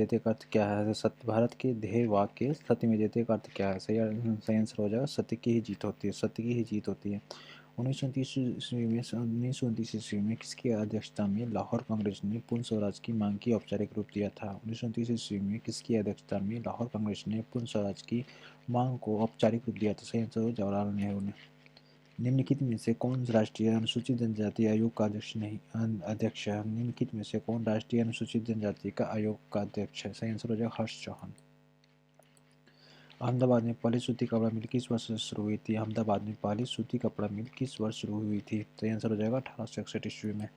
विजेते का अर्थ क्या है? सत्य। भारत के ध्येय वाक्य सत्य में विजेते का अर्थ क्या है? सही आंसर हो जाएगा सत्य की ही जीत होती है, सत्य की ही जीत होती है। 1929 ईस्वी में किसकी अध्यक्षता में लाहौर कांग्रेस ने पूर्ण स्वराज की मांग की औपचारिक रूप दिया था? 1929 ईस्वी में किसकी अध्यक्षता में लाहौर कांग्रेस ने पूर्ण स्वराज की मांग को औपचारिक रूप दिया था? सही आंसर हो जवाहरलाल नेहरू ने। निम्नलिखित में से कौन राष्ट्रीय अनुसूचित जनजाति आयोग का अध्यक्ष है? निम्नलिखित में से कौन राष्ट्रीय अनुसूचित जनजाति का आयोग का अध्यक्ष है? सही आंसर हो जाएगा हर्ष चौहान। अहमदाबाद में पहली सूती कपड़ा मिल किस वर्ष शुरू हुई थी? अहमदाबाद में पहली सूती कपड़ा मिल किस वर्ष शुरू हुई थी? सही आंसर हो जाएगा 1861 ईस्वी में।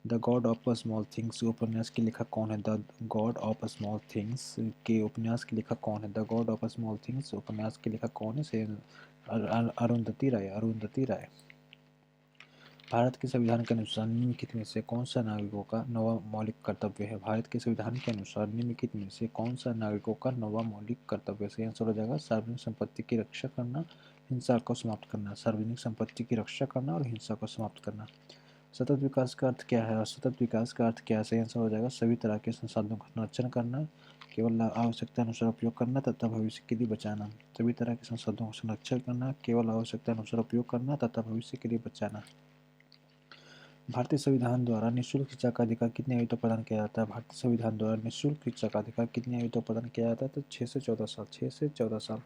The God of small things उपन्यास के लेखक कौन है? The God of small things के उपन्यास के लेखक कौन है? The God of small things उपन्यास के लेखक कौन है? अरुंधति राय। अरुंधति राय। भारत के संविधान के अनुसार निम्नलिखित में से कौन सा नागरिकों का नौवां मौलिक कर्तव्य है? भारत के संविधान के अनुसार निम्नलिखित में से कौन सा नागरिकों का नौवां मौलिक कर्तव्य है? सही आंसर हो जाएगा सार्वजनिक संपत्ति की रक्षा करना, हिंसा को समाप्त करना। सार्वजनिक संपत्ति की रक्षा करना और हिंसा को समाप्त करना। सतत विकास का अर्थ क्या है? और सतत विकास का अर्थ क्या है? सही आंसर हो जाएगा सभी तरह के संसाधनों का संरक्षण करना, केवल आवश्यकता अनुसार उपयोग करना तथा भविष्य के लिए बचाना। सभी तरह के संसाधनों का संरक्षण करना, केवल आवश्यकता अनुसार उपयोग करना तथा भविष्य के लिए बचाना। भारतीय संविधान द्वारा निःशुल्क शिक्षा का अधिकार कितनी आयु तक प्रदान किया जाता है? भारतीय संविधान द्वारा निःशुल्क शिक्षा का अधिकार कितनी आयु तक प्रदान किया जाता है? तो 6 से 14 साल। 6 से 14 साल।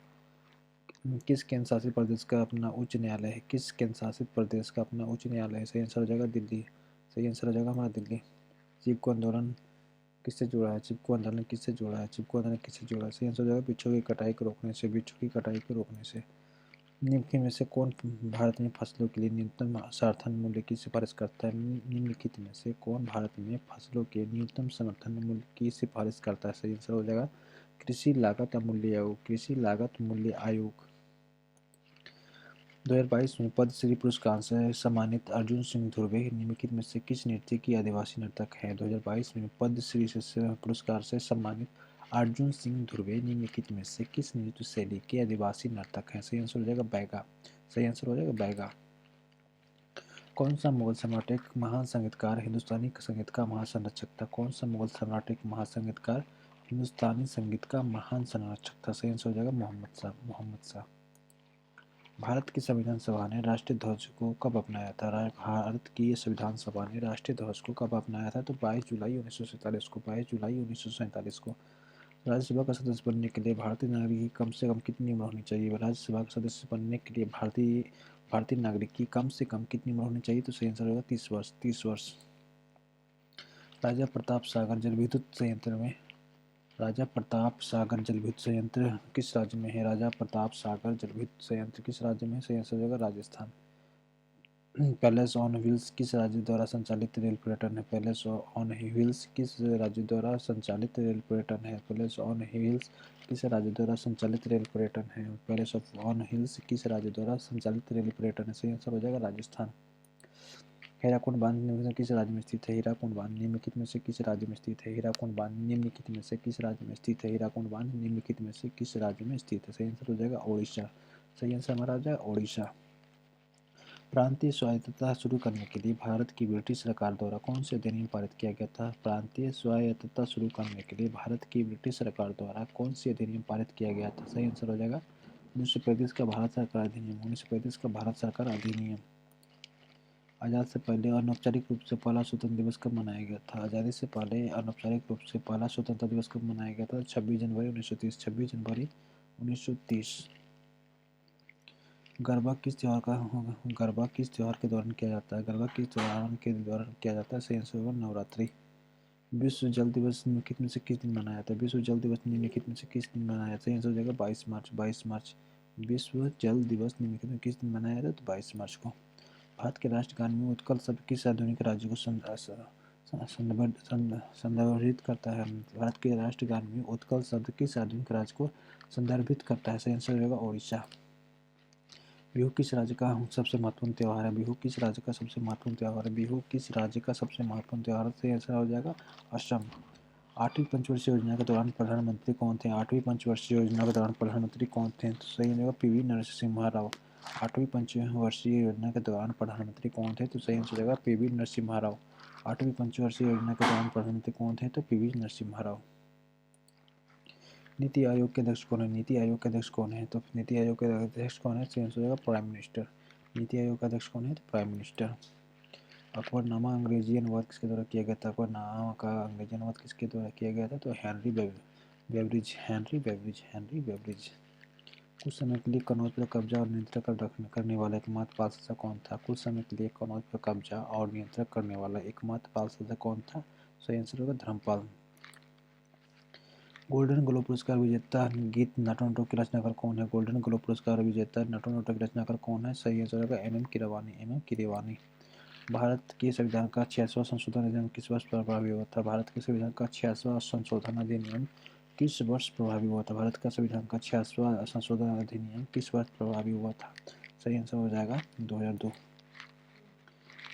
किस केंद्र शासित प्रदेश का अपना उच्च न्यायालय है? किस केंद्र शासित प्रदेश का अपना उच्च न्यायालय है? सही आंसर हो जाएगा दिल्ली। सही आंसर हो जाएगा हमारा दिल्ली। चिपको आंदोलन किससे जुड़ा है? चिपको आंदोलन किससे जुड़ा है? चिपको आंदोलन किससे जुड़ा है? सही आंसर हो जाएगा वृक्षों की कटाई को रोकने से। वृक्षों की कटाई को रोकने से। निम्नलिखित में से कौन भारत में फसलों के लिए न्यूनतम समर्थन मूल्य की सिफारिश करता है? निम्नलिखित में से कौन भारत में फसलों के न्यूनतम समर्थन मूल्य की सिफारिश करता है? सही आंसर हो जाएगा कृषि लागत मूल्य आयोग। कृषि लागत मूल्य आयोग। 2022 में पद्मश्री पुरस्कार से सम्मानित अर्जुन सिंह धुर्वे निम्नलिखित में से किस नृत्य की आदिवासी नर्तक हैं? 2022 में पद्मश्री पुरस्कार से सम्मानित अर्जुन सिंह धुर्वे निम्नलिखित में से किस नृत्य शैली के आदिवासी नर्तक हैं? सही आंसर हो जाएगा बैगा। सही आंसर हो जाएगा बैगा। कौन सा मुगल सम्राट एक महान संगीतकार हिंदुस्तानी संगीत का महासंरक्षक था? कौन सा मुगल सम्राट एक महासंगीतकार हिंदुस्तानी संगीत का महान संरक्षक था? सही आंसर हो जाएगा मोहम्मद शाह। मोहम्मद शाह। भारत की संविधान सभा ने राष्ट्रीय ध्वज को कब अपनाया था? भारत की संविधान सभा ने राष्ट्रीय ध्वज को कब अपनाया था? तो 22 जुलाई 1947 को। 22 जुलाई 1947 को। राज्यसभा का सदस्य बनने के लिए भारतीय नागरिक की कम से कम कितनी उम्र होनी चाहिए? राज्यसभा का सदस्य बनने के लिए भारतीय नागरिक की कम से कम कितनी उम्र होनी चाहिए? तो सही आंसर होगा 30 वर्ष। 30 वर्ष। राजा प्रताप सागर जल विद्युत संयंत्र में राजा प्रताप सागर जल विद्युत संयंत्र किस राज्य में है? राजा प्रताप सागर जल विद्युत संयंत्र किस राज्य में है? सही आंसर होगा राजस्थान। पैलेस ऑन व्हील्स किस राज्य द्वारा संचालित रेल पर्यटन है? पैलेस ऑन व्हील्स किस राज्य द्वारा संचालित रेल पर्यटन है? पैलेस ऑन व्हील्स किस राज्य द्वारा संचालित रेल पर्यटन है? पैलेस ऑन व्हील्स किस राज्य द्वारा संचालित रेल पर्यटन है? सही आंसर हो जाएगा राजस्थान। हीराकुंड बांध निम्नलिखित किस राज्य में स्थित है? हीराकुंड बांध निम्नलिखित में से किस राज्य में स्थित है? हीराकुंड बांध निम्नलिखित में से किस राज्य में स्थित है? हीराकुंड बांध निम्नलिखित में से किस राज्य में स्थित है? सही आंसर हो जाएगा ओडिशा। सही आंसर हमारा आ जाएगा ओडिशा। प्रांतीय स्वायत्तता शुरू करने के लिए भारत की ब्रिटिश सरकार द्वारा कौन से अधिनियम पारित किया गया था? प्रांतीय स्वायत्तता शुरू करने के लिए भारत की ब्रिटिश सरकार द्वारा कौन से अधिनियम पारित किया गया था? सही आंसर हो जाएगा 1935 का भारत सरकार अधिनियम। 1935 का भारत सरकार अधिनियम। आज़ाद से पहले अनौपचारिक रूप से पहला स्वतंत्र दिवस कब मनाया गया था? आज़ादी से पहले अनौपचारिक रूप से पहला स्वतंत्रता दिवस कब मनाया गया था? 26 जनवरी 1930। 26 जनवरी 1930। गरबा किस त्योहार के दौरान किया जाता है? गरबा किस त्योहार के दौरान किया जाता है? सही आंसर होगा नवरात्रि। विश्व जल दिवस निम्नलिखित में से किस दिन मनाया जाता है? विश्व जल दिवस निम्नलिखित में से किस दिन मनाया जाता है? सही आंसर हो जाएगा 22 मार्च। 22 मार्च। विश्व जल दिवस निम्नलिखित में किस दिन मनाया जाता है? तो 22 मार्च को। भारत के राष्ट्रगान में उत्कल शब्द किस आधुनिक राज्य को संदर्भित करता है? भारत के राष्ट्रगान में उत्कल शब्द किस आधुनिक राज्य को संदर्भित करता है? सही आंसर होगा ओडिशा। बिहू किस राज्य का सबसे महत्वपूर्ण त्यौहार है? बिहू किस राज्य का सबसे महत्वपूर्ण त्यौहार है? बिहू किस राज्य का सबसे महत्वपूर्ण त्यौहार है? सही आंसर हो जाएगा असम। 8वीं पंचवर्षीय योजना के दौरान प्रधानमंत्री कौन थे? 8वीं पंचवर्षीय योजना के दौरान प्रधानमंत्री कौन थे? तो सही होगा पीवी नरसिम्हा राव। 8वीं पंचवर्षीय योजना के दौरान प्रधानमंत्री कौन थे? तो सही आंसर हो जाएगा पीवी नरसिम्हा राव। 8वीं पंचवर्षीय योजना के दौरान प्रधानमंत्री कौन थे? तो पीवी नरसिम्हा राव। नीति आयोग के अध्यक्ष कौन है? नीति आयोग के अध्यक्ष कौन है? तो नीति आयोग के अध्यक्ष कौन है? सही आंसर हो जाएगा प्राइम मिनिस्टर। नीति आयोग का अध्यक्ष कौन है? तो प्राइम मिनिस्टर। अकबरनामा अंग्रेजी अनुवाद किसके द्वारा किया गया था? अकबरनामा का अंग्रेजी अनुवाद किसके द्वारा किया गया था? तो Henry Beveridge. Henry Beveridge. Henry Beveridge. कुछ समय के लिए कनौज पर कब्जा और नियंत्रण करने वाला एकमात्र बाल शासक कौन था? कुछ समय के लिए कनौज पर कब्जा और नियंत्रण करने वाला एकमात्र बाल शासक कौन था? सही आंसर होगा धर्मपाल। गोल्डन ग्लोब पुरस्कार विजेता गीत नटो नटो के रचनाकार कौन है? गोल्डन ग्लोब पुरस्कार विजेता नटो नटो के रचनाकार कौन है? सही आंसर होगा M M Keeravani. M M Keeravani. Bharat के संविधान का 66वां संशोधन अधिनियम किस वर्ष प्रभावी हुआ था? भारत के संविधान का 66वां संशोधन अधिनियम किस वर्ष प्रभावी हुआ था? भारत का संविधान का 66वां संशोधन अधिनियम किस वर्ष प्रभावी हुआ था? सही आंसर हो जाएगा 2002।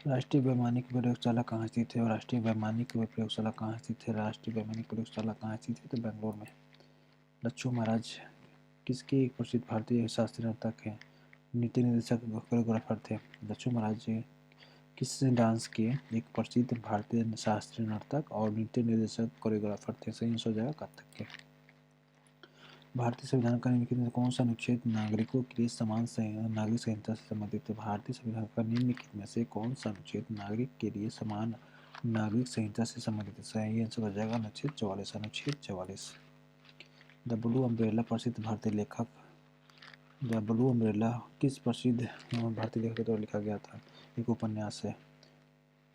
राष्ट्रीय वैमानिक प्रयोगशाला कहाँ स्थित है? राष्ट्रीय वैमानिक प्रयोगशाला कहाँ स्थित है? राष्ट्रीय वैमानिक प्रयोगशाला कहाँ स्थित है? तो बेंगलोर में। लच्छू महाराज किसके एक प्रसिद्ध भारतीय शास्त्रीय नर्तक हैं? नृत्य निर्देशक कोरियोग्राफर थे। लच्छू महाराज किस डांस के एक प्रसिद्ध भारतीय शास्त्रीय नर्तक और नृत्य निर्देशक कोरियोग्राफर थे? सही आंसर हो जाएगा कथक के। भारतीय संविधान का निम्नलिखित में कौन सा अनुच्छेद नागरिकों के लिए समान नागरिक संहिता से संबंधित है? भारतीय संविधान का निम्नलिखित में से कौन सा अनुच्छेद नागरिक के लिए समान नागरिक संहिता से संबंधित है? सही आंसर हो जाएगा अनुच्छेद 44। अनुच्छेद 44। द ब्लू अम्ब्रेला प्रसिद्ध भारतीय लेखक द ब्लू अम्ब्रेला किस प्रसिद्ध भारतीय लेखक द्वारा लिखा गया था? एक उपन्यास है।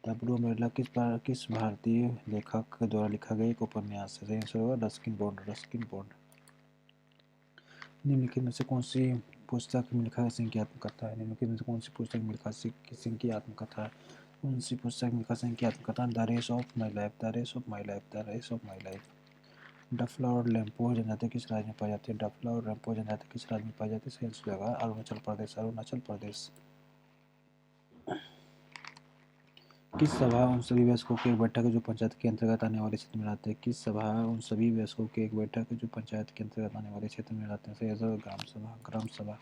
द ब्लू अम्ब्रेला किस भारतीय लेखक द्वारा लिखा गया एक उपन्यास है? सही आंसर होगा रस्किन बॉन्ड। Ruskin bond. निम्नलिखित में से कौन सी पुस्तक मिल्खा सिंह की आत्मकथा है? निम्नलिखित में से कौन सी पुस्तक मिल्खा सिंह की आत्मकथा है? कौन सी पुस्तक मिल्खा सिंह की आत्मकथा? The race of my life. The race of my life. The race of my life. Dafla और लेम्पो जनजाति किस राज्य में पाई जाती है? डफला और लेम्पो जनजाति किस राज्य में पाई जाती है? सही आंसर होगा अरुणाचल प्रदेश। अरुणाचल प्रदेश। किस सभा उन सभी वयस्कों की एक बैठक है जो पंचायत के अंतर्गत आने वाले क्षेत्र में रहते हैं? किस सभा उन सभी वयस्कों की एक बैठक है जो पंचायत के अंतर्गत आने वाले क्षेत्र में रहते हैं? सही आंसर ग्राम सभा। ग्राम सभा।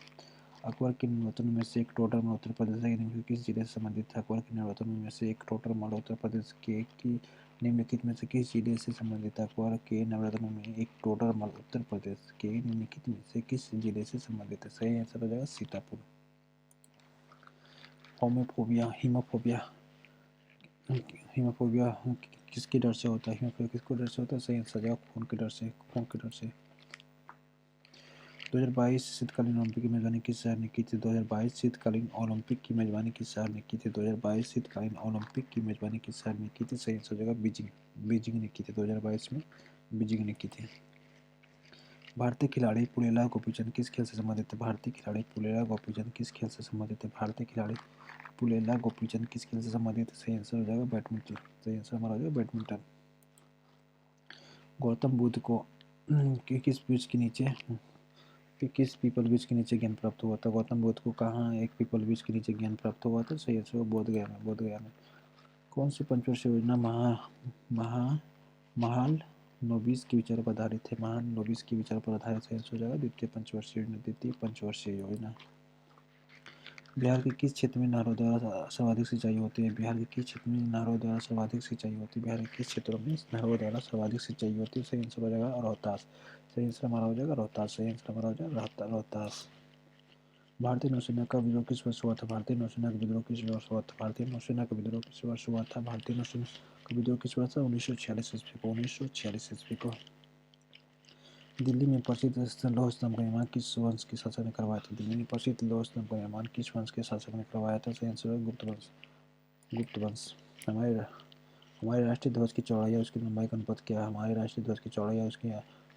अकबर के निर्वाचन में से एक टोडर मल उत्तर प्रदेश के निम्नलिखित किस जिले से संबंधित है? अकबर के निर्वाचन में से एक टोडर मल उत्तर प्रदेश के की निम्नलिखित में से किस जिले से संबंधित है? अकबर के निर्वाचन में एक टोडर मल उत्तर प्रदेश के निम्नलिखित में से किस जिले से संबंधित है? सही आंसर हो जाएगा सीतापुर। होमोफोबिया हीमोफोबिया हीमोफोबिया किसके डर से होता है? हीमोफोबिया किसको डर से होता है? सही आंसर हो जाएगा खून के डर से। खून के डर से। 2022 शीतकालीन ओलंपिक की मेजबानी किस शहर ने की थी? 2022 शीतकालीन ओलंपिक की मेजबानी किस शहर ने की थी? 2022 शीतकालीन ओलंपिक की मेजबानी किस शहर ने की थी? सही आंसर हो जाएगा बीजिंग। बीजिंग ने की थी 2022 में। बीजिंग ने की थी। भारतीय खिलाड़ी पुलेला गोपीचंद किस खेल से संबंधित है? भारतीय खिलाड़ी पुलेला गोपीचंद किस खेल से संबंधित है? भारतीय खिलाड़ी पुलेला गोपीचंद किस खेल से संबंधित है? सही आंसर हो जाएगा बैडमिंटन। सही आंसर हमारा हो जाएगा बैडमिंटन। गौतम बुद्ध को किस वृक्ष के नीचे किस पीपल वृक्ष के नीचे ज्ञान प्राप्त हुआ था? गौतम बुद्ध को कहाँ एक पीपल वृक्ष के नीचे ज्ञान प्राप्त हुआ था? सही आंसर बोध गया में। बोध गया में। कौन सी पंचवर्षीय योजना महाल नोबिस के विचार पर आधारित है? महान नोबिस के विचार पर आधारित। सही आंसर हो जाएगा द्वितीय पंचवर्षीय योजना। द्वितीय पंचवर्षीय योजना। बिहार के किस क्षेत्र में नहरों द्वारा सर्वाधिक सिंचाई होती है? बिहार के किस क्षेत्र में नहरों द्वारा सर्वाधिक सिंचाई होती है? बिहार के किस क्षेत्रों में नहरों द्वारा सर्वाधिक सिंचाई होती है? सही आंसर हो जाएगा रोहतास। सही आंसर हमारा हो जाएगा रोहतास। सही आंसर हमारा हो जाएगा रोहतास। भारतीय नौसेना का विद्रोह किस वर्ष हुआ था? भारतीय नौसेना का विद्रोह किस वर्ष हुआ था? भारतीय नौसेना का विद्रोह किस वर्ष हुआ था? भारतीय नौसेना का विद्रोह किस वर्ष था? 1946 ईस्वी को। 1946 ईस्वी को। दिल्ली में प्रसिद्ध लौह स्तंभ का निर्माण किस वंश के शासक ने करवाया था? दिल्ली में प्रसिद्ध लौह स्तंभ का निर्माण किस वंश के शासक ने करवाया था? सही आंसर है गुप्त वंश। गुप्त वंश। हमारे राष्ट्रीय ध्वज की चौड़ाई या उसकी लंबाई का अनुपात क्या है? हमारे राष्ट्रीय ध्वज की चौड़ाई या उसकी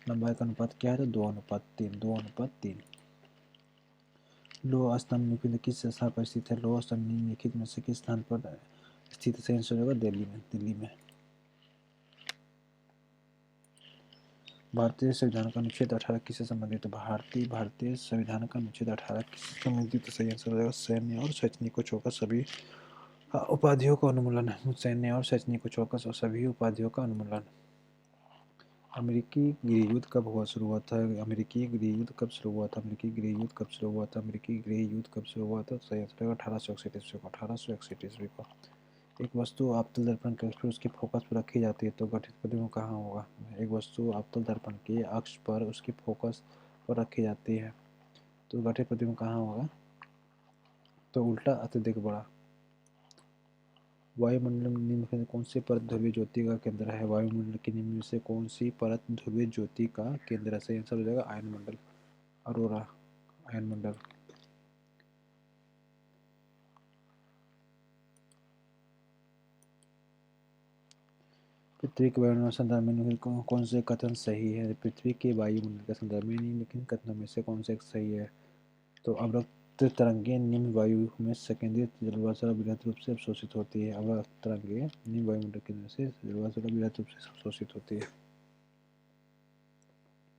लंबाई का अनुपात क्या है? तो 2:3। 2:3। लौह स्तंभ निम्नलिखित किस स्थान पर स्थित है? लौह स्तंभ निम्नलिखित में से किस स्थान पर स्थित है? सही आंसर होगा दिल्ली में। दिल्ली में। भारतीय संविधान का अनुच्छेद 18 किससे संबंधित है? भारतीय संविधान का अनुच्छेद 18 किससे संबंधित है? सही आंसर हो जाएगा सैन्य और शैक्षणिक को छोड़कर सभी उपाधियों का अनुमूलन। सैन्य और शैक्षणिक को छोड़कर सभी उपाधियों का अनुमूलन। अमेरिकी गृह युद्ध कब शुरू हुआ था? अमेरिकी गृह युद्ध कब शुरू हुआ था? अमेरिकी गृह युद्ध कब शुरू हुआ था? अमेरिकी गृह युद्ध कब शुरू हुआ था? सही आंसर होगा 1861 ईस्वी को। 1861 ईस्वी को। एक वस्तु आपतल दर्पण के अक्ष पर उसके फोकस पर रखी जाती है तो गठित प्रतिबिंब कहाँ होगा। एक वस्तु आपतल दर्पण के अक्ष पर उसके फोकस पर रखी जाती है तो गठित प्रतिबिंब कहाँ होगा, तो उल्टा अत्यधिक बड़ा। वायुमंडल में निम्न में कौन सी परत ध्रुवीय ज्योति का केंद्र है। वायुमंडल की निम्न में से कौन सी परत ध्रुवीय ज्योति का केंद्र है। सही आंसर हो जाएगा आयन मंडल, अरोरा आयन मंडल। पृथ्वी के वायुमंडल संदर्भ में निम्नलिखित कौन से कथन सही है। पृथ्वी के वायुमंडल के संदर्भ में निम्नलिखित कथनों में से कौन से सही है। तो अवरक्त तरंगें निम्न वायु में संकेंद्रित जलवाष्प बृहद रूप से अवशोषित होती है। अवरक्त तरंगें निम्न वायुमंडल केंद्र से जलवाष्प बृहद रूप से अवशोषित होती है।